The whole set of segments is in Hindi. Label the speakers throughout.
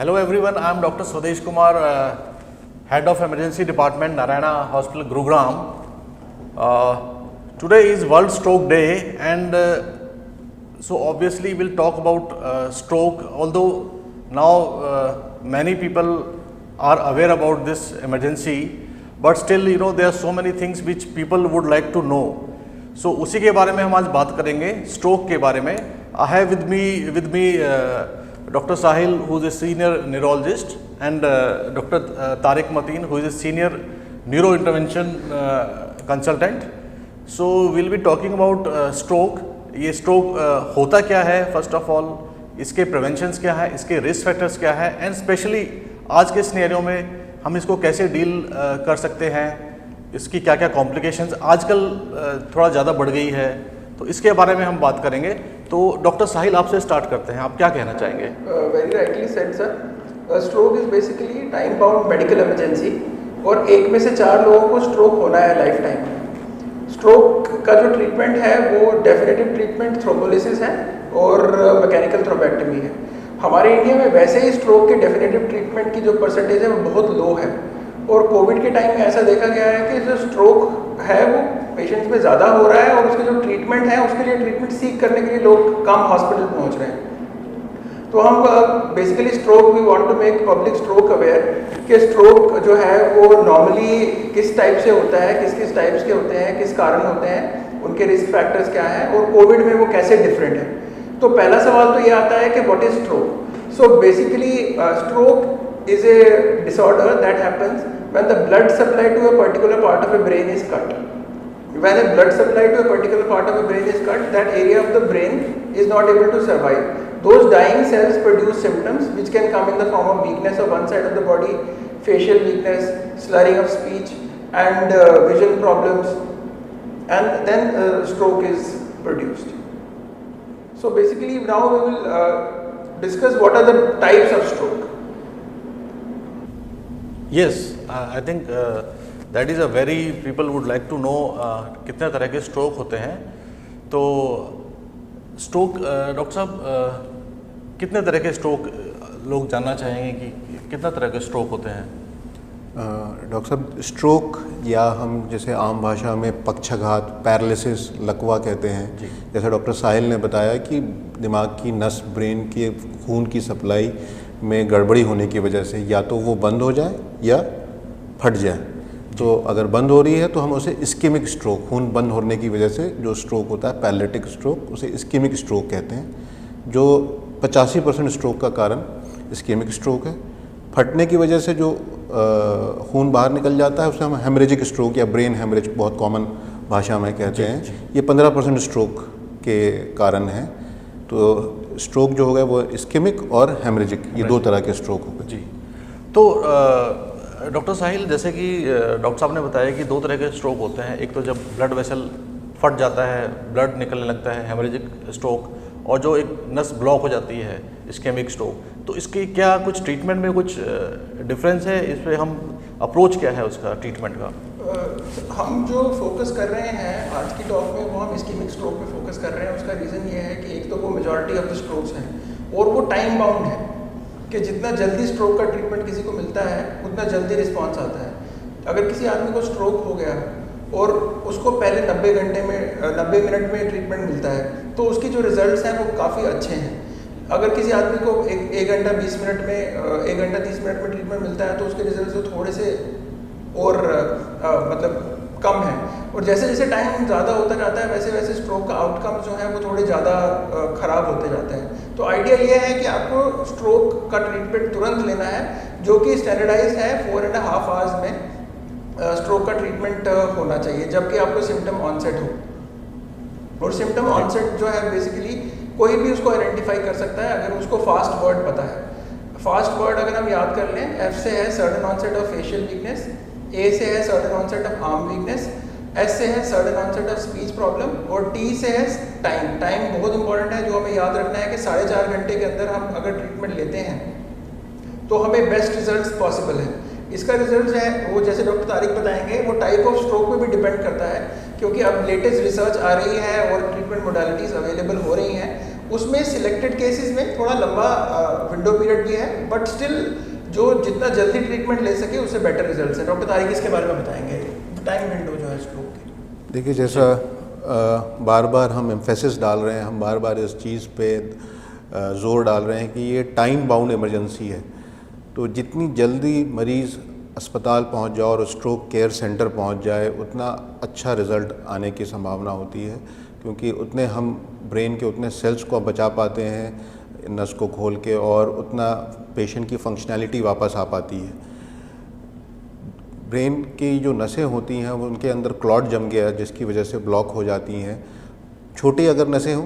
Speaker 1: Hello everyone, I am Dr. Swadesh Kumar, Head of Emergency Department, Narayana Hospital, Gurugram. Today is World Stroke Day and so obviously we'll talk about stroke, although now many people are aware about this emergency, but still there are so many things which people would like to know. So उसी के बारे में हम आज बात करेंगे, stroke के बारे में. I have with me Dr. Sahil, who is a senior neurologist, and Dr. Tariq Mateen, who is a senior neurointervention consultant. So we'll be talking about stroke. ये stroke होता क्या है, first of all, इसके preventions क्या है, इसके risk factors क्या है, and especially आज के scenario में हम इसको कैसे deal कर सकते हैं, इसकी क्या क्या complications आजकल थोड़ा ज़्यादा बढ़ गई है, तो इसके बारे में हम बात करेंगे. तो डॉक्टर साहिल आपसे स्टार्ट करते हैं, आप क्या कहना चाहेंगे?
Speaker 2: Very rightly said sir. Stroke is basically time bound medical emergency और एक में से 4 लोगों को स्ट्रोक होना है लाइफ टाइम. स्ट्रोक का जो ट्रीटमेंट है वो डेफिनेटिव ट्रीटमेंट थ्रोम्बोलिसिस है और मैकेनिकल थ्रोम्बेक्टमी है. हमारे इंडिया में वैसे ही स्ट्रोक के डेफिनेटिव ट्रीटमेंट की जो परसेंटेज है वो बहुत लो है और कोविड के टाइम में ऐसा देखा गया है कि जो स्ट्रोक है वो पेशेंट्स में ज़्यादा हो रहा है और उसके जो ट्रीटमेंट है उसके लिए ट्रीटमेंट सीख करने के लिए लोग कम हॉस्पिटल पहुंच रहे हैं. तो हम basically stroke we want to make public stroke aware कि स्ट्रोक जो है वो नॉर्मली किस टाइप से होता है, किस किस टाइप्स के होते हैं, किस कारण होते हैं, उनके रिस्क फैक्टर्स क्या हैं और कोविड में वो कैसे डिफरेंट है. तो पहला सवाल तो ये आता है कि what is stroke. So basically stroke is a disorder that happens when the blood supply to a particular part of a brain is cut. When a blood supply to a particular part of a brain is cut, that area of the brain is not able to survive. Those dying cells produce symptoms which can come in the form of weakness of one side of the body, facial weakness, slurring of speech and vision problems, and then stroke is produced. So basically now we will discuss what are the types of stroke.
Speaker 1: Yes, I think that is a very people would like to know कितने तरह के स्ट्रोक होते हैं. तो स्ट्रोक डॉक्टर साहब कितने तरह के स्ट्रोक लोग जानना चाहेंगे कि कितना तरह के स्ट्रोक होते हैं?
Speaker 3: डॉक्टर साहब, स्ट्रोक या हम जैसे आम भाषा में पक्षाघात, पैरालिसिस, लकवा कहते हैं. जैसे डॉक्टर साहिल ने बताया कि दिमाग की नस, ब्रेन के खून की सप्लाई में गड़बड़ी होने की वजह से या तो वो बंद हो जाए या फट जाए. तो अगर बंद हो रही है तो हम उसे इस्केमिक स्ट्रोक, खून बंद होने की वजह से जो स्ट्रोक होता है पैरालिटिक स्ट्रोक, उसे इस्केमिक स्ट्रोक कहते हैं. जो 85% स्ट्रोक का कारण इस्केमिक स्ट्रोक है. फटने की वजह से जो खून बाहर निकल जाता है उसे हम हेमरेजिक स्ट्रोक या ब्रेन हेमरेज बहुत कॉमन भाषा में कहते हैं. ये 15% स्ट्रोक के कारण हैं. तो स्ट्रोक जो होगा वो इस्केमिक और हेमरेजिक, ये 2 तरह के स्ट्रोक होंगे.
Speaker 1: जी. तो डॉक्टर साहिल, जैसे कि डॉक्टर साहब ने बताया कि 2 तरह के स्ट्रोक होते हैं. एक तो जब ब्लड वेसल फट जाता है, ब्लड निकलने लगता है, हेमरेजिक स्ट्रोक, और जो एक नस ब्लॉक हो जाती है, इस्केमिक स्ट्रोक. तो इसकी क्या कुछ ट्रीटमेंट में कुछ डिफरेंस है? इस पर हम अप्रोच क्या है उसका ट्रीटमेंट का?
Speaker 2: हम जो फोकस कर रहे हैं आज की टॉक में वो हम इस्केमिक स्ट्रोक पे फोकस कर रहे हैं. उसका रीज़न ये है कि एक तो वो मेजॉरिटी ऑफ द स्ट्रोक्स हैं और वो टाइम बाउंड है कि जितना जल्दी स्ट्रोक का ट्रीटमेंट किसी को मिलता है उतना जल्दी रिस्पॉन्स आता है. अगर किसी आदमी को स्ट्रोक हो गया और उसको पहले 90 मिनट में ट्रीटमेंट मिलता है तो उसकी जो रिजल्ट्स हैं वो काफ़ी अच्छे हैं. अगर किसी आदमी को 1 घंटा 20 मिनट में 1 घंटा 30 मिनट में ट्रीटमेंट मिलता है तो उसके रिजल्ट जो थोड़े से और मतलब कम है. और जैसे जैसे टाइम ज़्यादा होता जाता है वैसे वैसे स्ट्रोक का आउटकम जो है वो थोड़े ज़्यादा ख़राब होते जाते हैं. तो आइडिया ये है कि आपको स्ट्रोक का ट्रीटमेंट तुरंत लेना है जो कि स्टैंडर्डाइज है. 4.5 आवर्स में स्ट्रोक का ट्रीटमेंट होना चाहिए जबकि आपको सिम्टम ऑनसेट हो. और सिम्टम ऑनसेट जो है बेसिकली कोई भी उसको आइडेंटिफाई कर सकता है अगर उसको फास्ट वर्ड पता है. फास्ट वर्ड अगर हम याद कर लें, F से है sudden onset of facial weakness, A से है sudden onset of arm weakness, S से है sudden onset of speech problem और T से है टाइम. टाइम बहुत इंपॉर्टेंट है. जो हमें याद रखना है कि 4.5 घंटे के अंदर हम अगर ट्रीटमेंट लेते हैं तो हमें बेस्ट रिजल्ट्स पॉसिबल है. इसका रिजल्ट है वो जैसे डॉक्टर तारिक बताएंगे वो टाइप ऑफ स्ट्रोक पे भी डिपेंड करता है क्योंकि अब लेटेस्ट रिसर्च आ रही है और ट्रीटमेंट मोडालिटीज़ अवेलेबल हो रही हैं उसमें सिलेक्टेड केसेस में थोड़ा लंबा विंडो पीरियड भी है, बट स्टिल जो जितना जल्दी ट्रीटमेंट ले सके उससे बेटर रिजल्ट्स हैं। डॉक्टर तारिक इसके बारे में बताएंगे, टाइम विंडो जो है स्ट्रोक की।
Speaker 3: देखिए, जैसा बार बार हम एम्फेसिस डाल रहे हैं, हम बार बार इस चीज़ पे ज़ोर डाल रहे हैं कि ये टाइम बाउंड इमरजेंसी है। तो जितनी जल्दी मरीज़ अस्पताल पहुंच जाए और स्ट्रोक केयर सेंटर पहुंच जाए, उतना अच्छा रिज़ल्ट आने की संभावना होती है, क्योंकि उतने हम ब्रेन के उतने सेल्स को बचा पाते हैं नस को खोल के, और उतना पेशेंट की फंक्शनैलिटी वापस आ पाती है। ब्रेन की जो नसें होती हैं वो उनके अंदर क्लॉट जम गया जिसकी वजह से ब्लॉक हो जाती हैं। छोटी अगर नसें हों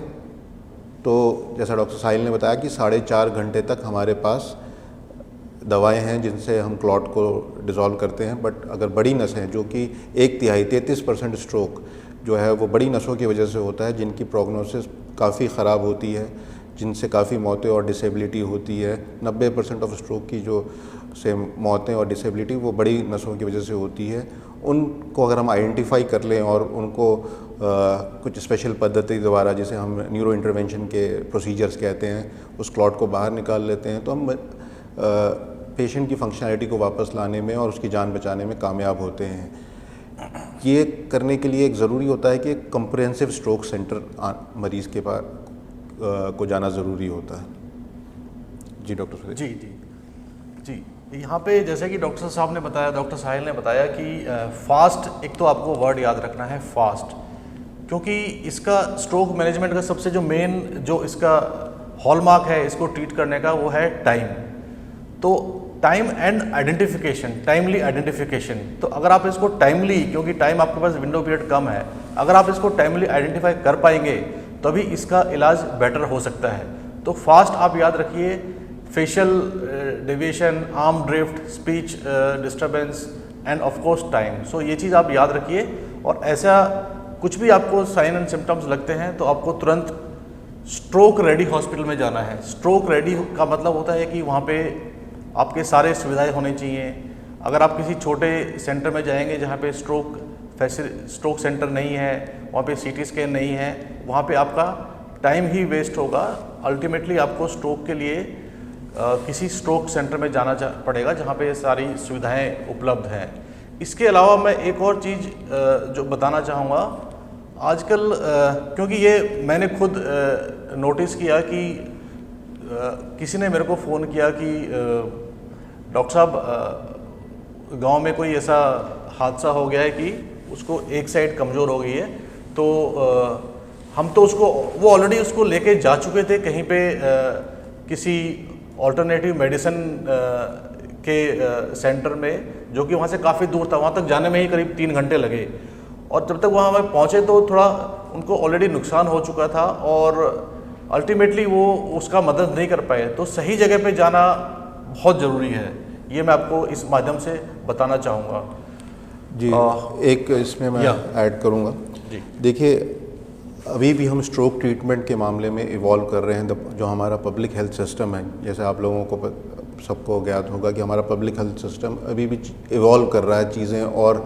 Speaker 3: तो जैसा डॉक्टर साहिल ने बताया कि 4.5 घंटे तक हमारे पास दवाएं हैं जिनसे हम क्लॉट को डिज़ोल्व करते हैं। बट अगर बड़ी नसें, जो कि 1/3 33% स्ट्रोक जो है वो बड़ी नसों की वजह से होता है, जिनकी प्रोग्नोसिस काफ़ी ख़राब होती है, जिनसे काफ़ी मौतें और डिसेबिलिटी होती है। 90% ऑफ स्ट्रोक की जो से मौतें और डिसेबिलिटी वो बड़ी नसों की वजह से होती है। उनको अगर हम आइडेंटिफाई कर लें और उनको कुछ स्पेशल पद्धति द्वारा, जिसे हम न्यूरो इंटरवेंशन के प्रोसीजर्स कहते हैं, उस क्लॉट को बाहर निकाल लेते हैं, तो हम पेशेंट की फंक्शनैलिटी को वापस लाने में और उसकी जान बचाने में कामयाब होते हैं। ये करने के लिए एक ज़रूरी होता है कि एक कम्प्रिहेंसिव स्ट्रोक सेंटर मरीज़ के पास को जाना ज़रूरी होता है। जी डॉक्टर
Speaker 1: जी जी जी, यहाँ पे जैसे कि डॉक्टर साहब ने बताया, डॉक्टर साहिल ने बताया कि फास्ट, एक तो आपको वर्ड याद रखना है फास्ट, क्योंकि इसका स्ट्रोक मैनेजमेंट का सबसे जो मेन जो इसका हॉलमार्क है इसको ट्रीट करने का, वो है टाइम। तो time and identification, timely identification. तो अगर आप इसको टाइमली, क्योंकि टाइम आपके पास विंडो पीरियड कम है, अगर आप इसको टाइमली आइडेंटिफाई कर पाएंगे तभी इसका इलाज बेटर हो सकता है। तो फास्ट आप याद रखिए, facial deviation, arm drift, speech disturbance and of course time. So ये चीज़ आप याद रखिए, और ऐसा कुछ भी आपको साइन एंड सिम्टम्स लगते हैं तो आपको तुरंत स्ट्रोक रेडी हॉस्पिटल में जाना है। स्ट्रोक रेडी का मतलब होता है कि वहाँ पे आपके सारे सुविधाएं होने चाहिए। अगर आप किसी छोटे सेंटर में जाएंगे जहाँ पे स्ट्रोक सेंटर नहीं है, वहाँ पे सीटी स्कैन नहीं है, वहाँ पे आपका टाइम ही वेस्ट होगा। अल्टीमेटली आपको स्ट्रोक के लिए किसी स्ट्रोक सेंटर में जाना पड़ेगा जहाँ पे सारी सुविधाएं उपलब्ध हैं। इसके अलावा मैं एक और चीज़ जो बताना चाहूँगा, आजकल क्योंकि ये मैंने खुद नोटिस किया कि किसी ने मेरे को फ़ोन किया कि डॉक्टर साहब गांव में कोई ऐसा हादसा हो गया है कि उसको एक साइड कमज़ोर हो गई है, तो हम तो उसको, वो ऑलरेडी उसको लेके जा चुके थे कहीं पे किसी ऑल्टरनेटिव मेडिसिन के सेंटर में, जो कि वहाँ से काफ़ी दूर था। वहाँ तक जाने में ही करीब 3 घंटे लगे, और जब तक वहाँ हमें पहुँचे तो थोड़ा उनको ऑलरेडी नुकसान हो चुका था और अल्टीमेटली वो उसका मदद नहीं कर पाए। तो सही जगह पे जाना बहुत ज़रूरी है, ये मैं आपको इस माध्यम से बताना चाहूँगा।
Speaker 3: जी, एक इसमें मैं ऐड करूँगा।
Speaker 1: जी,
Speaker 3: देखिए, अभी भी हम स्ट्रोक ट्रीटमेंट के मामले में इवॉल्व कर रहे हैं। जो हमारा पब्लिक हेल्थ सिस्टम है, जैसे आप लोगों को सबको ज्ञात होगा कि हमारा पब्लिक हेल्थ सिस्टम अभी भी इवॉल्व कर रहा है, चीज़ें और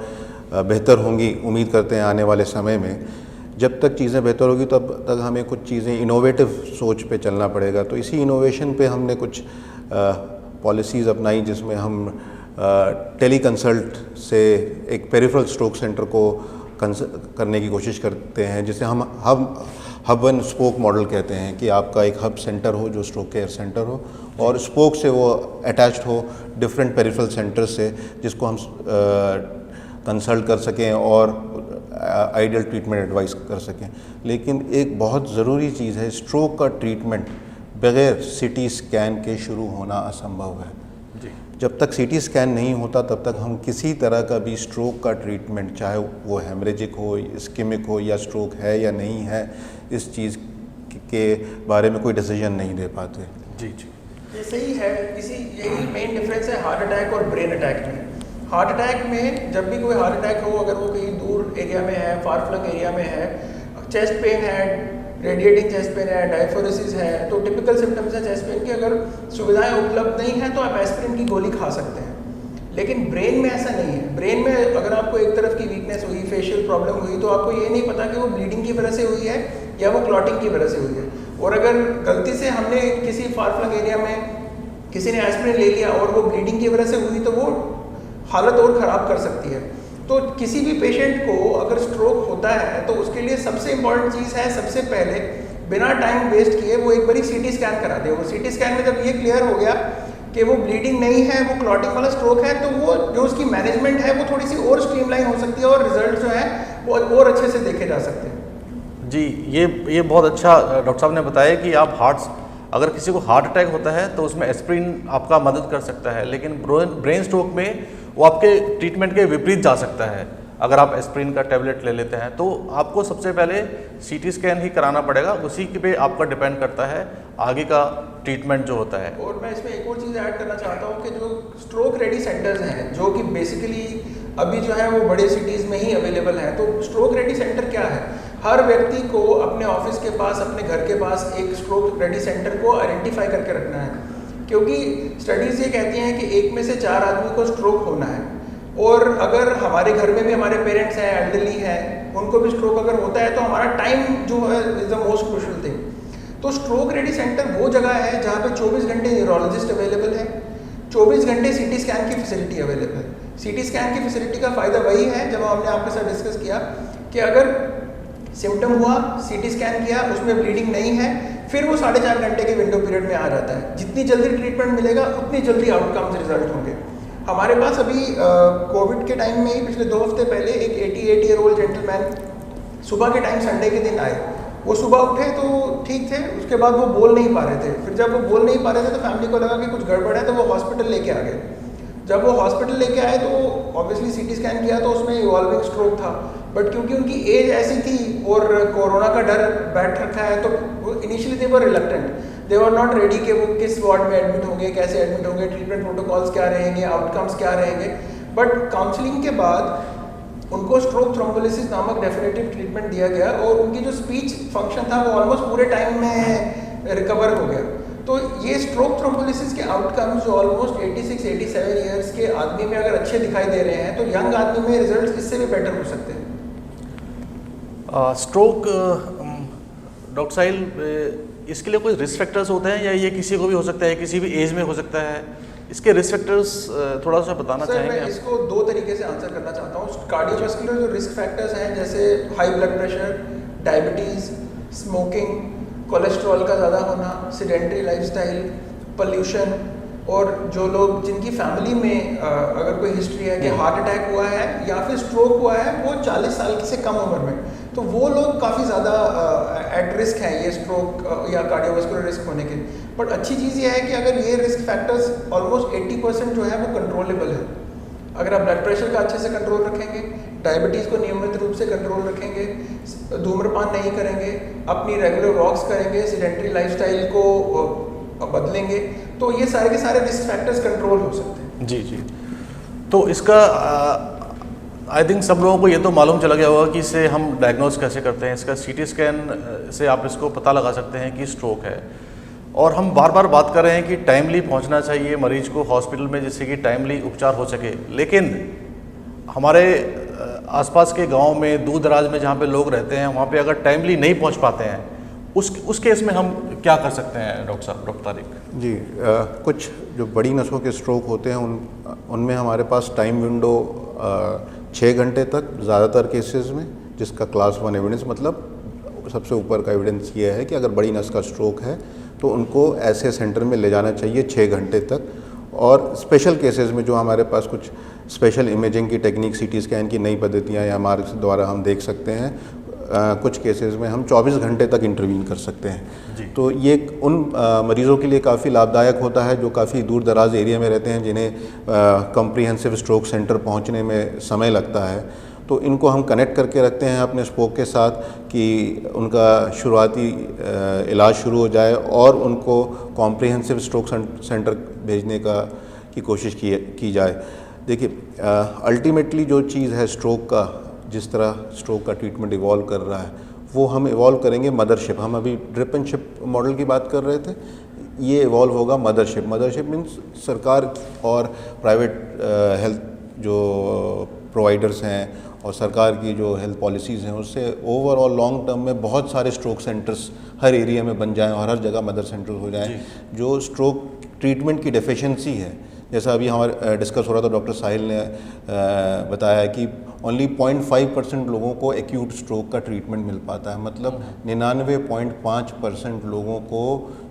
Speaker 3: बेहतर होंगी, उम्मीद करते हैं आने वाले समय में। जब तक चीज़ें बेहतर होगी तब तक हमें कुछ चीज़ें इनोवेटिव सोच पे चलना पड़ेगा। तो इसी इनोवेशन पे हमने कुछ पॉलिसीज़ अपनाई, जिसमें हम टेली कंसल्ट से एक पेरिफेरल स्ट्रोक सेंटर को करने की कोशिश करते हैं, जिसे हम हब एंड स्पोक मॉडल कहते हैं, कि आपका एक हब सेंटर हो जो स्ट्रोक केयर सेंटर हो, और स्पोक से वो अटैच्ड हो डिफरेंट पेरिफेरल सेंटर से, जिसको हम कंसल्ट कर सकें और आइडियल ट्रीटमेंट एडवाइस कर सकें। लेकिन एक बहुत ज़रूरी चीज़ है, स्ट्रोक का ट्रीटमेंट बग़ैर सीटी स्कैन के शुरू होना असंभव है।
Speaker 1: जी,
Speaker 3: जब तक सीटी स्कैन नहीं होता तब तक हम किसी तरह का भी स्ट्रोक का ट्रीटमेंट, चाहे वो हेमरेजिक हो, इस्केमिक हो, या स्ट्रोक है या नहीं है, इस चीज़ के बारे में कोई डिसीजन नहीं ले पाते।
Speaker 1: जी जी,
Speaker 2: ये सही है। यही मेन डिफरेंस है हार्ट अटैक और ब्रेन अटैक में। हार्ट अटैक में जब भी कोई हार्ट अटैक हो, अगर वो कहीं दूर एरिया में है, फार फ्लंग एरिया में है, चेस्ट पेन है, रेडिएटिंग चेस्ट पेन है, डायफोरेसिस है, तो टिपिकल सिम्टम्स है चेस्ट पेन के। अगर सुविधाएं उपलब्ध नहीं है तो आप एस्पिरिन की गोली खा सकते हैं। लेकिन ब्रेन में ऐसा नहीं है। ब्रेन में अगर आपको एक तरफ की वीकनेस हुई, फेशियल प्रॉब्लम हुई, तो आपको ये नहीं पता कि वो ब्लीडिंग की वजह से हुई है या वो क्लॉटिंग की वजह से हुई है। और अगर गलती से हमने किसी फार फ्लंग एरिया में किसी ने एस्पिरिन ले लिया और वो ब्लीडिंग की वजह से हुई तो वो हालत और ख़राब कर सकती है। तो किसी भी पेशेंट को अगर स्ट्रोक होता है तो उसके लिए सबसे इम्पॉर्टेंट चीज़ है, सबसे पहले बिना टाइम वेस्ट किए वो एक बारी सीटी स्कैन करा दे। वो सीटी स्कैन में जब ये क्लियर हो गया कि वो ब्लीडिंग नहीं है, वो क्लॉटिंग वाला स्ट्रोक है, तो वो जो उसकी मैनेजमेंट है वो थोड़ी सी और स्ट्रीमलाइन हो सकती है और रिजल्ट जो है वो और अच्छे से देखे जा सकते हैं।
Speaker 1: जी, ये बहुत अच्छा डॉक्टर साहब ने बताया कि आप अगर किसी को हार्ट अटैक होता है तो उसमें एस्पिरिन आपका मदद कर सकता है, लेकिन ब्रेन स्ट्रोक में वो आपके ट्रीटमेंट के विपरीत जा सकता है। अगर आप एस्पिरिन का टैबलेट ले लेते हैं तो आपको सबसे पहले सीटी स्कैन ही कराना पड़ेगा, उसी पे आपका डिपेंड करता है आगे का ट्रीटमेंट जो होता है।
Speaker 2: और मैं इसमें एक और चीज़ ऐड करना चाहता हूँ कि जो स्ट्रोक रेडी सेंटर्स हैं जो कि बेसिकली अभी जो है वो बड़े सिटीज़ में ही अवेलेबल हैं। तो स्ट्रोक रेडी सेंटर क्या है? हर व्यक्ति को अपने ऑफिस के पास, अपने घर के पास एक स्ट्रोक रेडी सेंटर को आइडेंटिफाई करके रखना है, क्योंकि स्टडीज़ ये कहती हैं कि 1 में से 4 आदमी को स्ट्रोक होना है। और अगर हमारे घर में भी हमारे पेरेंट्स हैं, एल्डरली हैं, उनको भी स्ट्रोक अगर होता है तो हमारा टाइम जो है is the most crucial thing. तो स्ट्रोक रेडी सेंटर वो जगह है जहाँ पे 24 घंटे न्यूरोलॉजिस्ट अवेलेबल है, 24 घंटे सीटी स्कैन की फैसिलिटी अवेलेबल है। सीटी स्कैन की फैसिलिटी का फ़ायदा वही है जब हमने आपके साथ डिस्कस किया कि अगर सिम्टम हुआ, सीटी स्कैन किया, उसमें ब्लीडिंग नहीं है, फिर वो 4.5 घंटे के विंडो पीरियड में आ जाता है। जितनी जल्दी ट्रीटमेंट मिलेगा उतनी जल्दी आउटकम्स रिजल्ट होंगे। हमारे पास अभी कोविड के टाइम में ही पिछले 2 हफ्ते पहले एक 88 ईयर ओल्ड जेंटलमैन सुबह के टाइम संडे के दिन आए। वो सुबह उठे तो ठीक थे, उसके बाद वो बोल नहीं पा रहे थे। फिर जब वो बोल नहीं पा रहे थे तो फैमिली को लगा कि कुछ गड़बड़ है, तो वो हॉस्पिटल लेके आ गए। जब वो हॉस्पिटल लेके आए तो ऑब्वियसली सीटी स्कैन किया तो उसमें इवॉल्विंग स्ट्रोक था, बट क्योंकि उनकी एज ऐसी थी और कोरोना का डर बैठ रखा है तो वो initially they were reluctant, they were not ready कि वो किस वार्ड में एडमिट होंगे, कैसे एडमिट होंगे, ट्रीटमेंट प्रोटोकॉल्स क्या रहेंगे, आउटकम्स क्या रहेंगे। बट काउंसलिंग के बाद उनको स्ट्रोक थ्रोम्बोलिसिस नामक डेफिनेटिव ट्रीटमेंट दिया गया और उनकी जो स्पीच फंक्शन था वो ऑलमोस्ट पूरे टाइम में रिकवर हो गया। तो ये स्ट्रोक थ्रोम्बोलिसिस के आउटकम्स जो ऑलमोस्ट 86-87 ईयर्स के आदमी में अगर अच्छे दिखाई दे रहे हैं तो यंग आदमी में रिजल्ट्स इससे भी बेटर हो सकते हैं।
Speaker 1: स्ट्रोक डॉक्टर साहिल, इसके लिए कोई रिस्क फैक्टर्स होते हैं या ये किसी को भी हो सकता है, किसी भी एज में हो सकता है? इसके रिस्क फैक्टर्स थोड़ा सा बताना चाहेंगे?
Speaker 2: मैं इसको 2 तरीके से आंसर करना चाहता हूँ। कार्डियोवास्कुलर जो रिस्क फैक्टर्स हैं जैसे high blood pressure, diabetes, smoking, cholesterol का ज़्यादा होना, सेडेंटरी लाइफस्टाइल, पोल्यूशन, और जो लोग जिनकी फैमिली में अगर कोई हिस्ट्री है कि हार्ट अटैक हुआ है या फिर स्ट्रोक हुआ है वो 40 साल से कम उम्र में, तो वो लोग काफ़ी ज़्यादा एट रिस्क हैं ये स्ट्रोक या कार्डियोवास्कुलर रिस्क होने के। बट अच्छी चीज़ ये है कि अगर ये रिस्क फैक्टर्स ऑलमोस्ट 80% जो है वो कंट्रोलेबल है। अगर आप ब्लड प्रेशर का अच्छे से कंट्रोल रखेंगे, डायबिटीज़ को नियमित रूप से कंट्रोल रखेंगे, धूम्रपान नहीं करेंगे, अपनी रेगुलर वॉक्स करेंगे, सेडेंटरी लाइफस्टाइल को बदलेंगे, तो ये सारे के सारे रिस्क फैक्टर्स कंट्रोल हो सकते हैं।
Speaker 1: जी जी। तो इसका आई थिंक सब लोगों को ये तो मालूम चला गया होगा कि इसे हम डायग्नोज कैसे करते हैं। इसका सीटी स्कैन से आप इसको पता लगा सकते हैं कि स्ट्रोक है। और हम बार बार बात कर रहे हैं कि टाइमली पहुंचना चाहिए मरीज को हॉस्पिटल में, जिससे कि टाइमली उपचार हो सके। लेकिन हमारे आसपास के गांव में, दूर दराज में जहां पे लोग रहते हैं, वहां पे अगर टाइमली नहीं पहुंच पाते हैं, उस केस में हम क्या कर सकते हैं डॉक्टर साहब, डॉक्टर तारिक?
Speaker 3: जी, कुछ जो बड़ी नसों के स्ट्रोक होते हैं उनमें हमारे पास टाइम विंडो 6 घंटे तक ज़्यादातर केसेस में, जिसका क्लास 1 एविडेंस मतलब सबसे ऊपर का एविडेंस ये है कि अगर बड़ी नस का स्ट्रोक है तो उनको ऐसे सेंटर में ले जाना चाहिए 6 घंटे तक। और स्पेशल केसेस में जो हमारे पास कुछ स्पेशल इमेजिंग की टेक्निक, सीटी स्कैन की नई पद्धतियाँ या हमारे द्वारा हम देख सकते हैं, कुछ केसेस में हम 24 घंटे तक इंटरवीन कर सकते हैं। तो ये उन मरीज़ों के लिए काफ़ी लाभदायक होता है जो काफ़ी दूर दराज एरिया में रहते हैं, जिन्हें कम्प्रीहेंसिव स्ट्रोक सेंटर पहुंचने में समय लगता है। तो इनको हम कनेक्ट करके रखते हैं अपने स्पोक के साथ कि उनका शुरुआती इलाज शुरू हो जाए और उनको कॉम्प्रिहेंसिव स्ट्रोक सेंटर भेजने की कोशिश की जाए। देखिए, अल्टीमेटली जो चीज़ है स्ट्रोक का, जिस तरह स्ट्रोक का ट्रीटमेंट इवॉल्व कर रहा है, वो हम इवॉल्व करेंगे मदरशिप। हम अभी ड्रिप एंड शिप मॉडल की बात कर रहे थे, ये इवॉल्व होगा मदरशिप। मदरशिप मीन्स सरकार और प्राइवेट हेल्थ जो प्रोवाइडर्स हैं और सरकार की जो हेल्थ पॉलिसीज़ हैं, उससे ओवरऑल लॉन्ग टर्म में बहुत सारे स्ट्रोक सेंटर्स हर एरिया में बन जाएं और हर जगह मदर सेंटर हो जाएं। जो स्ट्रोक ट्रीटमेंट की डेफिशिएंसी है, जैसा अभी हमारा डिस्कस हो रहा था, डॉक्टर साहिल ने बताया कि ओनली 0.5% लोगों को एक्यूट स्ट्रोक का ट्रीटमेंट मिल पाता है, मतलब 99.5% लोगों को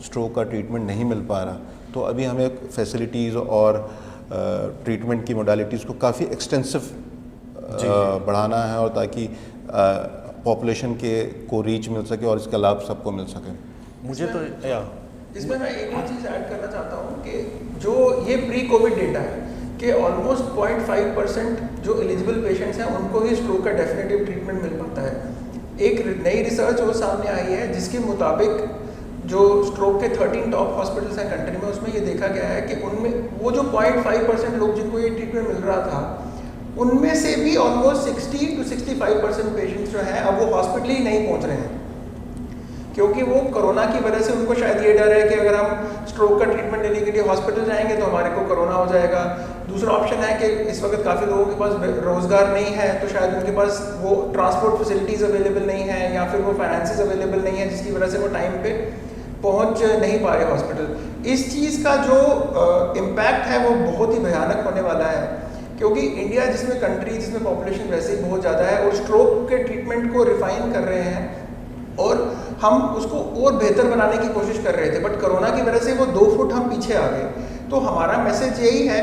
Speaker 3: स्ट्रोक का ट्रीटमेंट नहीं मिल पा रहा। तो अभी हमें फैसिलिटीज़ और ट्रीटमेंट की मोडालिटीज़ को काफ़ी एक्सटेंसिव बढ़ाना है, और ताकि पॉपुलेशन को रीच मिल सके और इसका लाभ सबको मिल सके।
Speaker 1: मुझे तो
Speaker 2: इसमें मैं एक और चीज़ ऐड करना चाहता हूँ कि जो ये प्री कोविड डेटा है कि ऑलमोस्ट 0.5% जो एलिजिबल पेशेंट्स हैं उनको ही स्ट्रोक का डेफिनेटिव ट्रीटमेंट मिल पाता है। एक नई रिसर्च वो सामने आई है जिसके मुताबिक जो स्ट्रोक के 13 टॉप हॉस्पिटल्स हैं कंट्री में, उसमें ये देखा गया है कि उनमें वो जो 0.5% लोग जिनको ये ट्रीटमेंट मिल रहा था, उनमें से भी ऑलमोस्ट 60 to 65% पेशेंट्स जो हैं अब वो हॉस्पिटल ही नहीं पहुंच रहे हैं, क्योंकि वो कोरोना की वजह से उनको शायद ये डर है कि अगर हम स्ट्रोक का ट्रीटमेंट लेने के लिए हॉस्पिटल जाएंगे तो हमारे को कोरोना हो जाएगा। दूसरा ऑप्शन है कि इस वक्त काफ़ी लोगों के पास रोज़गार नहीं है, तो शायद उनके पास वो ट्रांसपोर्ट फैसिलिटीज़ अवेलेबल नहीं है या फिर वो फाइनेंसेस अवेलेबल नहीं है, जिसकी वजह से वो टाइम पे पहुंच नहीं पा रहे हॉस्पिटल। इस चीज़ का जो इम्पैक्ट है वो बहुत ही भयानक होने वाला है, क्योंकि इंडिया जिसमें कंट्री जिसमें पॉपुलेशन वैसे ही बहुत ज़्यादा है और स्ट्रोक के ट्रीटमेंट को रिफाइन कर रहे हैं और हम उसको और बेहतर बनाने की कोशिश कर रहे थे, बट कोरोना की वजह से वो 2 फुट हम पीछे आ गए। तो हमारा मैसेज यही है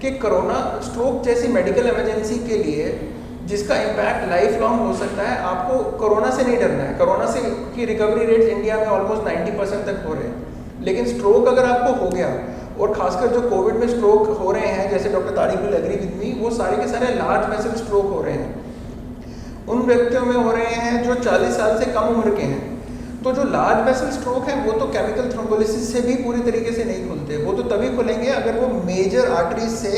Speaker 2: कि कोरोना स्ट्रोक जैसी मेडिकल इमरजेंसी के लिए जिसका इम्पैक्ट लाइफ लॉन्ग हो सकता है, आपको कोरोना से नहीं डरना है। कोरोना से की रिकवरी रेट्स इंडिया में ऑलमोस्ट 90% तक हो रहे हैं, लेकिन स्ट्रोक अगर आपको हो गया, और खासकर जो कोविड में स्ट्रोक हो रहे हैं, जैसे doctor Tariq will agree with me, वो सारे के सारे लार्ज वेसल स्ट्रोक हो रहे हैं। उन व्यक्तियों में हो रहे हैं जो 40 साल से कम उम्र के हैं। तो जो लार्ज वेसल स्ट्रोक है वो तो केमिकल थ्रोम्बोलिसिस से भी पूरी तरीके से नहीं खुलते, वो तो तभी खुलेंगे अगर वो मेजर आर्टरीज से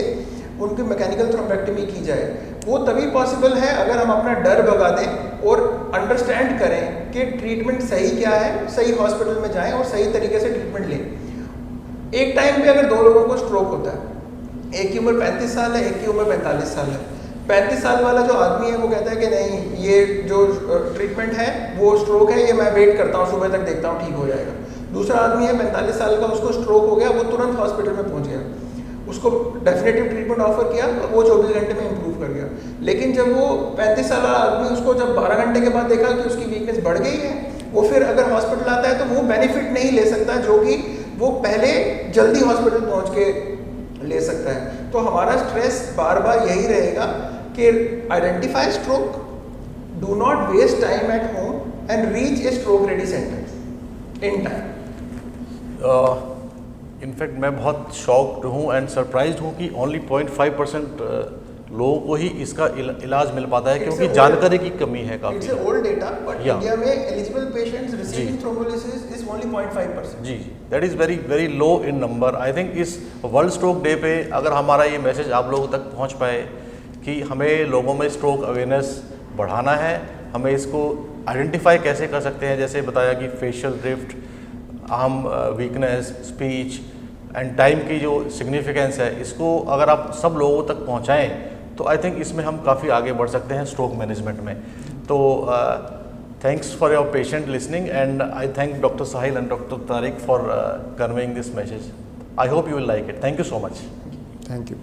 Speaker 2: उनकी मैकेनिकल थ्रोम्बेक्टमी की जाए। वो तभी पॉसिबल है अगर हम अपना डर भगा दें और अंडरस्टैंड करें कि ट्रीटमेंट सही क्या है, सही हॉस्पिटल में जाएं और सही तरीके से ट्रीटमेंट लें। एक टाइम पे अगर 2 लोगों को स्ट्रोक होता है, एक की उम्र 35 साल है, एक की उम्र 45 साल है, 35 साल वाला जो आदमी है वो कहता है कि नहीं, ये जो ट्रीटमेंट है वो स्ट्रोक है, ये मैं वेट करता हूँ, सुबह तक देखता हूँ ठीक हो जाएगा। दूसरा आदमी है 45 साल का, उसको स्ट्रोक हो गया, वो तुरंत हॉस्पिटल में पहुँच गया, उसको डेफिनेटिव ट्रीटमेंट ऑफर किया और वो 24 घंटे में इंप्रूव कर गया। लेकिन जब वो 35 साल वाला आदमी, उसको जब 12 घंटे के बाद देखा कि उसकी वीकनेस बढ़ गई है, वो फिर अगर हॉस्पिटल आता है तो वो बेनिफिट नहीं ले सकता जो कि वो पहले जल्दी हॉस्पिटल पहुँच के ले सकता है। तो हमारा स्ट्रेस बार बार यही रहेगा कि identify stroke, do not waste time at home and reach a stroke ready centre in time.
Speaker 1: In fact मैं बहुत शॉक्ड हूँ एंड सरप्राइज्ड हूँ कि ओनली 0.5% लोगों को ही इसका इलाज मिल पाता है, क्योंकि जानकारी की कमी है काफ़ी।
Speaker 2: It's old data, but India में eligible patients receiving thrombolysis is only 0.5%।
Speaker 1: जी, that is very very low in number. I think इस वर्ल्ड स्ट्रोक डे पे अगर हमारा ये मैसेज आप लोगों तक पहुँच पाए कि हमें लोगों में स्ट्रोक अवेयरनेस बढ़ाना है, हमें इसको आइडेंटिफाई कैसे कर सकते हैं, जैसे बताया कि facial drift, arm weakness, speech and time की जो सिग्निफिकेंस है, इसको अगर आप सब लोगों तक पहुंचाएं तो आई थिंक इसमें हम काफ़ी आगे बढ़ सकते हैं स्ट्रोक मैनेजमेंट में। तो thanks for your patient listening and I thank doctor Sahil and doctor Tariq for conveying this message. I hope you will like it. Thank you so much.
Speaker 3: Thank you.